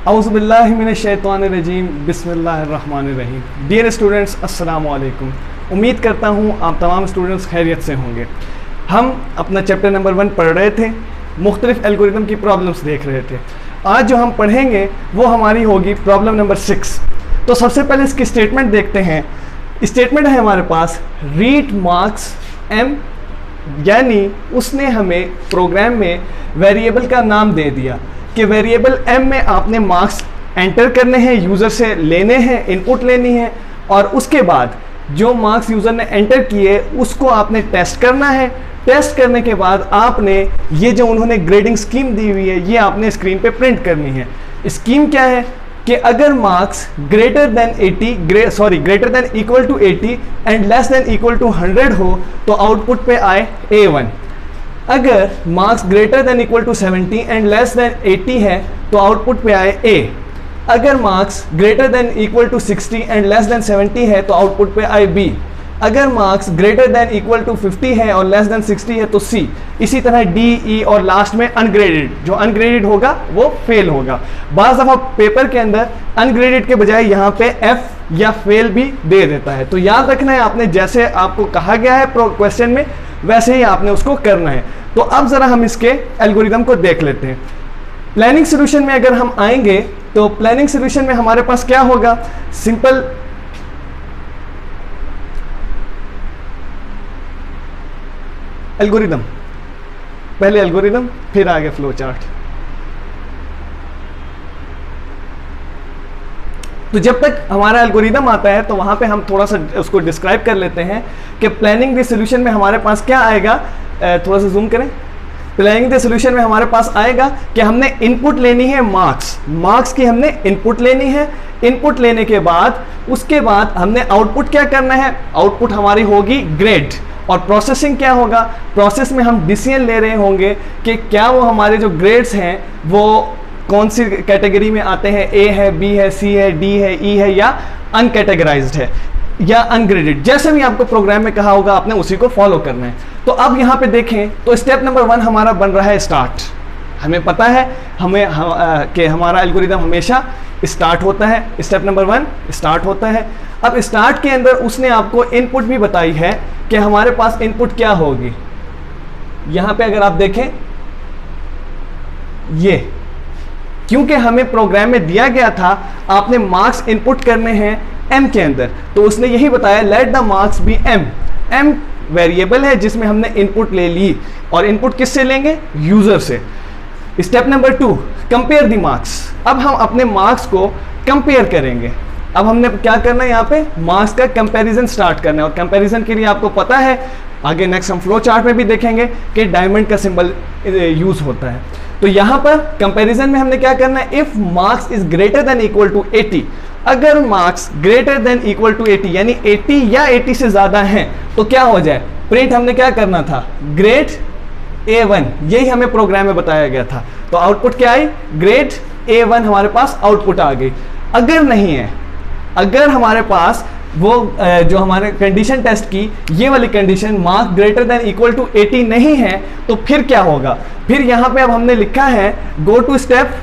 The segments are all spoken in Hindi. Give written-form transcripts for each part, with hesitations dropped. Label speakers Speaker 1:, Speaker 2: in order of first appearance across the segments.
Speaker 1: औज़ुबिल्लाहिमिनश्शैतानिर्रजीम बिस्मिल्लाहिर्रहमानिर्रहीम। डियर स्टूडेंट्स, अस्सलाम वालेकुम। उम्मीद करता हूँ आप तमाम स्टूडेंट्स खैरियत से होंगे। हम अपना चैप्टर नंबर 1 पढ़ रहे थे, मुख्तलिफ एल्गोरिदम की प्रॉब्लम्स देख रहे थे। आज जो हम पढ़ेंगे वो हमारी होगी प्रॉब्लम नंबर 6। तो सबसे पहले इसकी स्टेटमेंट देखते हैं। स्टेटमेंट है हमारे पास रीड मार्क्स एम, यानी उसने हमें प्रोग्राम में वेरिएबल का नाम दे दिया कि वेरिएबल m में आपने मार्क्स एंटर करने हैं, यूज़र से लेने हैं, इनपुट लेनी है, और उसके बाद जो मार्क्स यूज़र ने एंटर किए उसको आपने टेस्ट करना है। टेस्ट करने के बाद आपने ये जो उन्होंने ग्रेडिंग स्कीम दी हुई है ये आपने स्क्रीन पे प्रिंट करनी है। स्कीम क्या है कि अगर marks greater than equal to 80 and less than equal to 100 हो तो आउटपुट पे आए A1। अगर marks greater than equal to 70 and less than 80 है तो आउटपुट पे आए A। अगर marks greater than equal to 60 and less than 70 है तो आउटपुट पे आए B। अगर marks greater than equal to 50 है और लेस देन 60 है तो C। इसी तरह D, E और लास्ट में अनग्रेडेड, जो अनग्रेडेड होगा वो फेल होगा। बाज़ दफ़ा पेपर के अंदर अनग्रेडेड के बजाय यहाँ पे F या फेल भी दे देता है। तो याद रखना है, आपने जैसे आपको कहा गया है क्वेश्चन में वैसे ही आपने उसको करना है। तो अब ज़रा हम इसके एल्गोरिदम को देख लेते हैं। प्लानिंग सोल्यूशन में अगर हम आएंगे तो प्लानिंग सोल्यूशन में हमारे पास क्या होगा, सिंपल एल्गोरिदम, पहले एल्गोरिदम फिर आगे फ्लो चार्ट। तो जब तक हमारा एल्गोरिदम आता है तो वहां पे हम थोड़ा सा उसको डिस्क्राइब कर लेते हैं कि प्लानिंग द सोल्यूशन में हमारे पास क्या आएगा। थोड़ा सा जूम करें। प्लानिंग द सोल्यूशन में हमारे पास आएगा कि हमने इनपुट लेनी है मार्क्स की हमने इनपुट लेनी है। इनपुट लेने के बाद उसके बाद हमने आउटपुट क्या करना है, आउटपुट हमारी होगी ग्रेड। और प्रोसेसिंग क्या होगा, प्रोसेस में हम डिसीजन ले रहे होंगे कि क्या वो हमारे जो ग्रेड्स हैं वो कौन सी कैटेगरी में आते हैं, A है, B है, C है, D है, E है या अनकैटेगराइज्ड है या अनग्रेडेड। जैसे भी आपको प्रोग्राम में कहा होगा आपने उसी को फॉलो करना है। तो अब यहाँ पे देखें तो स्टेप नंबर 1 हमारा बन रहा है स्टार्ट। हमें पता है कि हमारा एल्गोरिदम हमेशा स्टार्ट होता है। स्टेप नंबर 1 स्टार्ट होता है। अब स्टार्ट के अंदर उसने आपको इनपुट भी बताई है कि हमारे पास इनपुट क्या होगी। यहाँ पे अगर आप देखें ये, क्योंकि हमें प्रोग्राम में दिया गया था आपने मार्क्स इनपुट करने हैं m के अंदर, तो उसने यही बताया let the marks be m variable है जिसमें हमने इनपुट ले ली, और इनपुट किससे लेंगे, यूजर से। Step number 2 compare the marks. अब हम अपने मार्क्स को कंपेयर करेंगे। अब हमने क्या करना है, यहाँ पे मार्क्स का कंपैरिजन स्टार्ट करना है। और कंपैरिजन के लिए आपको पता है, आगे नेक्स्ट हम फ्लो चार्ट में भी देखेंगे कि डायमंड का सिंबल यूज होता है। तो यहाँ पर कंपैरिजन में हमने क्या करना है, if marks is greater than equal to 80। अगर marks greater than equal to 80 यानी 80 या 80 से ज्यादा हैं तो क्या हो जाए, प्रिंट हमने क्या करना था, ग्रेड A1। यही हमें प्रोग्राम में बताया गया था। तो आउटपुट क्या आई, ग्रेड A1 हमारे पास आउटपुट आ गई। अगर नहीं है, अगर हमारे पास वो जो हमारे कंडीशन टेस्ट की ये वाली condition marks greater than equal to 80 नहीं है तो फिर क्या होगा, फिर यहाँ पे अब हमने लिखा है गो टू स्टेप,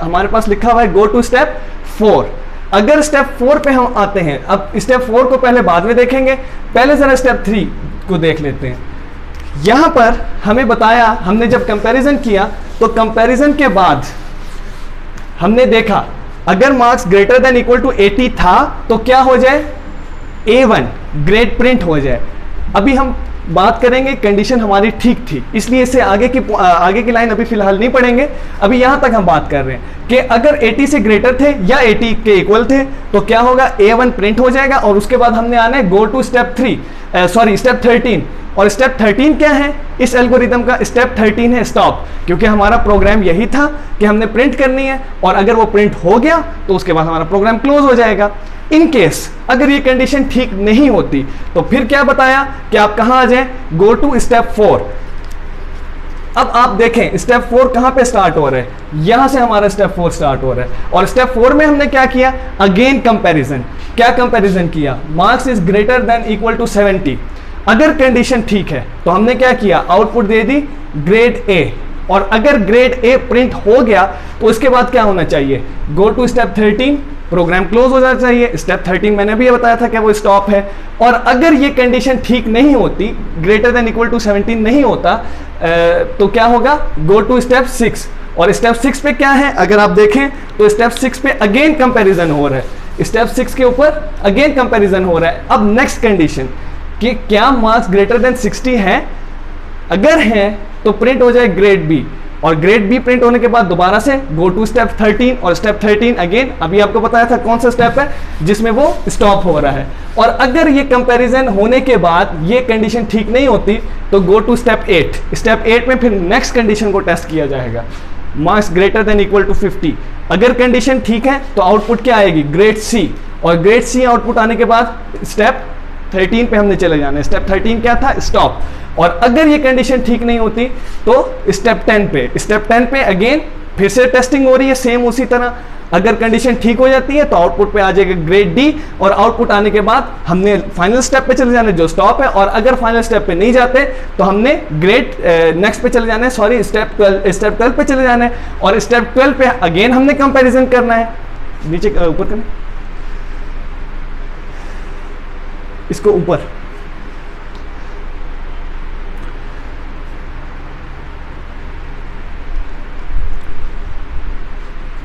Speaker 1: हमारे पास लिखा हुआ है गो टू स्टेप 4। अगर स्टेप 4 पे हम आते हैं, अब स्टेप 4 को पहले बाद में देखेंगे, पहले जरा स्टेप 3 को देख लेते हैं। यहां पर हमें बताया, हमने जब कंपैरिजन किया तो कंपैरिजन के बाद हमने देखा अगर marks greater than equal to 80 था तो क्या हो जाए, A1 ग्रेड प्रिंट हो जाए। अभी हम बात करेंगे कंडीशन हमारी ठीक थी, इसलिए इससे आगे की लाइन अभी फिलहाल नहीं पढ़ेंगे। अभी यहां तक हम बात कर रहे हैं कि अगर 80 से ग्रेटर थे या 80 के इक्वल थे तो क्या होगा, A1 प्रिंट हो जाएगा। और उसके बाद हमने आना है गो टू स्टेप 13। और स्टेप 13 क्या है, इस एल्गोरिदम का स्टेप 13 है स्टॉप, क्योंकि हमारा प्रोग्राम यही था कि हमने प्रिंट करनी है और अगर वो प्रिंट हो गया तो उसके बाद हमारा प्रोग्राम क्लोज हो जाएगा। इन केस अगर ये कंडीशन ठीक नहीं होती तो फिर क्या बताया कि आप कहां आ जाएं, गो टू स्टेप 4। अब आप देखें स्टेप 4 कहां पे स्टार्ट हो रहा है, यहां से हमारा स्टेप 4 स्टार्ट हो रहा है। और स्टेप 4 में हमने क्या किया, अगेन कंपैरिजन। क्या कंपैरिजन किया, marks is greater than equal to 70। अगर कंडीशन ठीक है तो हमने क्या किया, आउटपुट दे दी ग्रेड A। और अगर ग्रेड ए प्रिंट हो गया तो इसके बाद क्या होना चाहिए, go to step 13, program close हो जाना चाहिए। स्टेप 13 मैंने भी बताया था कि वो स्टॉप है। और अगर ये कंडीशन ठीक नहीं होती, ग्रेटर देन इक्वल टू 17 नहीं होता, तो क्या होगा, गो टू स्टेप 6। और स्टेप 6 पे क्या है, अगर आप देखें तो स्टेप 6 पे अगेन कंपैरिजन हो रहा है, स्टेप 6 के ऊपर अगेन कंपैरिजन हो रहा है। अब नेक्स्ट कंडीशन कि क्या मार्क्स ग्रेटर देन 60 है, अगर है तो प्रिंट हो जाए ग्रेड बी, और ग्रेड बी प्रिंट होने के बाद दोबारा से गो टू स्टेप 13, और स्टेप 13 अगेन अभी आपको बताया था कौन सा स्टेप है जिसमें वो स्टॉप हो रहा है। और अगर ये कंपैरिजन होने के बाद ये कंडीशन ठीक नहीं होती तो गो टू स्टेप 8। स्टेप 8 में फिर नेक्स्ट कंडीशन को टेस्ट किया जाएगा, marks greater than equal to 50। अगर कंडीशन ठीक है तो आउटपुट क्या आएगी, ग्रेड सी, और ग्रेड सी आउटपुट आने के बाद स्टेप 13 पे हमने चले जाना है। स्टेप 13 क्या था, स्टॉप। और अगर ये कंडीशन ठीक नहीं होती तो स्टेप 10 पे, स्टेप 10 पे अगेन फिर से टेस्टिंग हो रही है सेम उसी तरह। अगर कंडीशन ठीक हो जाती है तो आउटपुट पे आ जाएगा ग्रेड डी, और आउटपुट आने के बाद हमने फाइनल स्टेप पे चले जाना है जो स्टॉप है। और अगर फाइनल स्टेप पे नहीं जाते तो हमने ग्रेड नेक्स्ट पे चले जाना है, सॉरी स्टेप 12 पे चले जाना है। और स्टेप 12 पे अगेन हमने कंपैरिजन करना है, नीचे ऊपर करना, इसको ऊपर,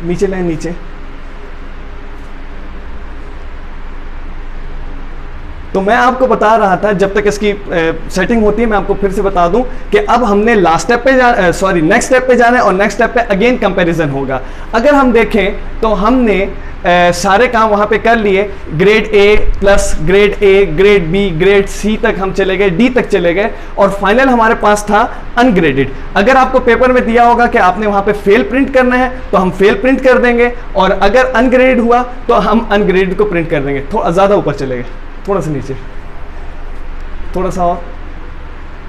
Speaker 1: नीचे लाए, नीचे। तो मैं आपको बता रहा था जब तक इसकी सेटिंग होती है, मैं आपको फिर से बता दूं कि अब हमने लास्ट स्टेप पे सॉरी नेक्स्ट स्टेप पे जाना है, और नेक्स्ट स्टेप पे अगेन कंपैरिजन होगा। अगर हम देखें तो हमने सारे काम वहां पे कर लिए, grade A plus grade A, grade B, grade C तक हम चले गए, डी तक चले गए, और फाइनल हमारे पास था अनग्रेडेड। अगर आपको पेपर में दिया होगा कि आपने वहां पे फेल प्रिंट करना है तो हम फेल प्रिंट कर देंगे, और अगर अनग्रेडेड हुआ तो हम अनग्रेडेड को प्रिंट कर देंगे। थोड़ा ज़्यादा ऊपर चले गए, थोड़ा सा नीचे, थोड़ा सा और,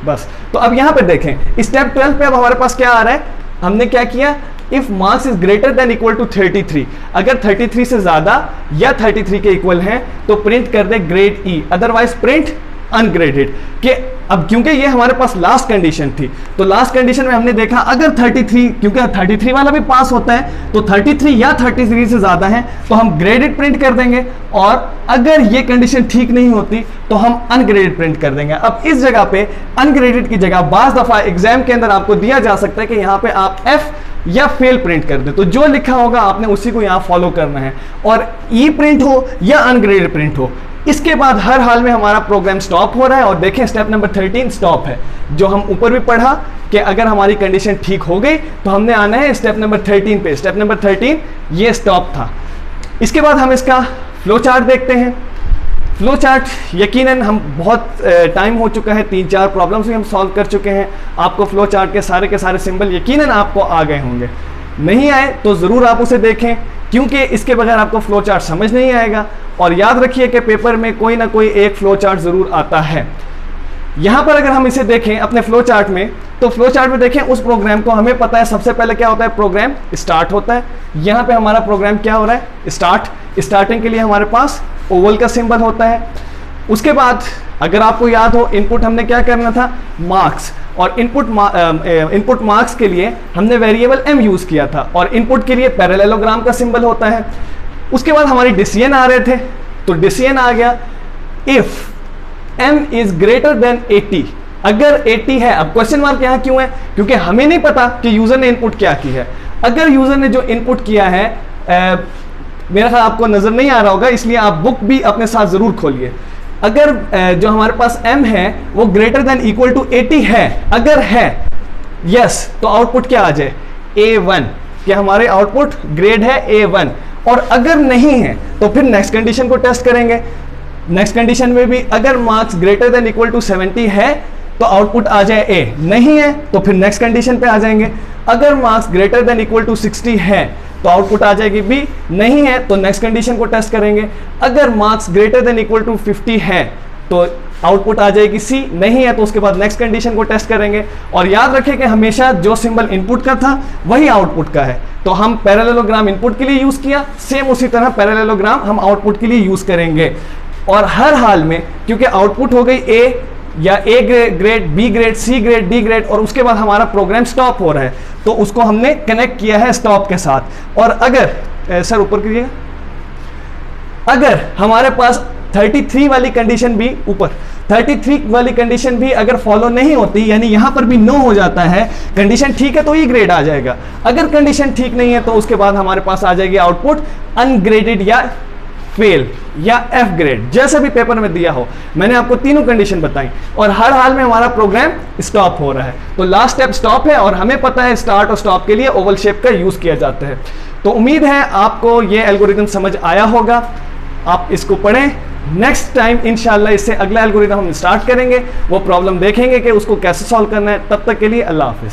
Speaker 1: बस। तो अब यहां पे देखें स्टेप 12 पे अब हमारे पास क्या आ रहा है, हमने क्या किया, if marks is greater than equal to 33, अगर 33 से ज्यादा या 33 के इक्वल हैं तो प्रिंट कर दे ग्रेड ई, अदरवाइज प्रिंट अनग्रेडेड। कि अब क्योंकि ये हमारे पास लास्ट कंडीशन थी, तो लास्ट कंडीशन में हमने देखा अगर 33, क्योंकि 33 वाला भी पास होता है, तो 33 या 33 से ज्यादा है तो हम ग्रेडेड प्रिंट कर देंगे, और अगर ये कंडीशन ठीक नहीं होती तो हम अनग्रेडेड प्रिंट कर देंगे। अब इस जगह पे अनग्रेडेड की जगह बाज दफा एग्जाम के अंदर आपको दिया जा सकता है कि यहाँ पे आप एफ या फेल प्रिंट कर दे, तो जो लिखा होगा आपने उसी को यहाँ फॉलो करना है, और ई प्रिंट हो या अनग्रेडेड प्रिंट हो। इसके बाद हर हाल में हमारा प्रोग्राम स्टॉप हो रहा है, और देखें स्टेप नंबर 13 स्टॉप है, जो हम ऊपर भी पढ़ा कि अगर हमारी कंडीशन ठीक हो गई तो हमने आना है स्टेप नंबर 13 पे। स्टेप नंबर 13 ये स्टॉप था। इसके बाद हम इसका फ्लो चार्ट देखते हैं। फ्लो चार्ट यकीनन हम बहुत टाइम हो चुका है, 3-4 प्रॉब्लम्स भी हम सॉल्व कर चुके हैं। आपको फ्लो चार्ट के सारे सिंबल यकीनन आपको आ गए होंगे, नहीं आए तो ज़रूर आप उसे देखें, क्योंकि इसके बगैर आपको फ्लो चार्ट समझ नहीं आएगा। और याद रखिए कि पेपर में कोई ना कोई एक फ्लो चार्ट ज़रूर आता है। यहाँ पर अगर हम इसे देखें अपने फ्लो चार्ट में, तो फ्लो चार्ट में देखें उस प्रोग्राम को, हमें पता है सबसे पहले क्या होता है, प्रोग्राम स्टार्ट होता है। यहाँ पे हमारा प्रोग्राम क्या हो रहा है, स्टार्टिंग के लिए हमारे पास ओवल का सिंबल होता है। उसके बाद अगर आपको याद हो इनपुट हमने क्या करना था, मार्क्स, और इनपुट मार्क्स के लिए हमने वेरिएबल m यूज़ किया था, और इनपुट के लिए पैरेललोग्राम का सिंबल होता है। उसके बाद हमारी डिसीजन आ रहे थे, तो डिसीजन आ गया if m is greater then 80, अगर 80 है। अब क्वेश्चन मार्क यहाँ क्यों है, क्योंकि हमें नहीं पता कि यूजर ने इनपुट क्या की है। अगर यूजर ने जो इनपुट किया है, मेरा ख्याल आपको नजर नहीं आ रहा होगा, इसलिए आप बुक भी अपने साथ जरूर खोलिए। अगर जो हमारे पास m है वो ग्रेटर देन इक्वल टू 80 है, अगर है यस, तो आउटपुट क्या आ जाए, A1, कि हमारे आउटपुट ग्रेड है A1। और अगर नहीं है तो फिर नेक्स्ट कंडीशन को टेस्ट करेंगे। नेक्स्ट कंडीशन में भी अगर marks greater than equal to 70 है तो आउटपुट आ जाए A, नहीं है तो फिर नेक्स्ट कंडीशन पे आ जाएंगे। अगर marks greater than equal to 60 है तो आउटपुट आ जाएगी B, नहीं है तो नेक्स्ट कंडीशन को टेस्ट करेंगे। अगर marks greater than equal to 50 है तो आउटपुट आ जाएगी C, नहीं है तो उसके बाद नेक्स्ट कंडीशन को टेस्ट करेंगे। और याद रखें कि हमेशा जो सिंबल इनपुट का था वही आउटपुट का है, तो हम पैरेललोग्राम इनपुट के लिए यूज किया, सेम उसी तरह पैरेललोग्राम हम आउटपुट के लिए यूज करेंगे। और हर हाल में क्योंकि आउटपुट हो गई A, या A grade, B grade, C grade, D grade, और उसके बाद हमारा प्रोग्राम स्टॉप हो रहा है, तो उसको हमने कनेक्ट किया है स्टॉप के साथ। और अगर सर ऊपर करिएगा, अगर हमारे पास 33 वाली कंडीशन भी, ऊपर 33 वाली कंडीशन भी अगर फॉलो नहीं होती, यानी यहां पर भी नो हो जाता है, कंडीशन ठीक है तो ई ग्रेड आ जाएगा, अगर कंडीशन ठीक नहीं है तो उसके बाद हमारे पास आ जाएगी आउटपुट अनग्रेडेड या फेल या एफ ग्रेड, जैसे भी पेपर में दिया हो। मैंने आपको तीनों कंडीशन बताई और हर हाल में हमारा प्रोग्राम स्टॉप हो रहा है, तो लास्ट स्टेप स्टॉप है और हमें पता है स्टार्ट और स्टॉप के लिए ओवल शेप का यूज किया जाता है। तो उम्मीद है आपको ये एल्गोरिथम समझ आया होगा, आप इसको पढ़ें। नेक्स्ट टाइम इंशाल्लाह इससे अगला एल्गोरिथम हम स्टार्ट करेंगे, वो प्रॉब्लम देखेंगे कि उसको कैसे सॉल्व करना है। तब तक के लिए अल्लाह हाफिज।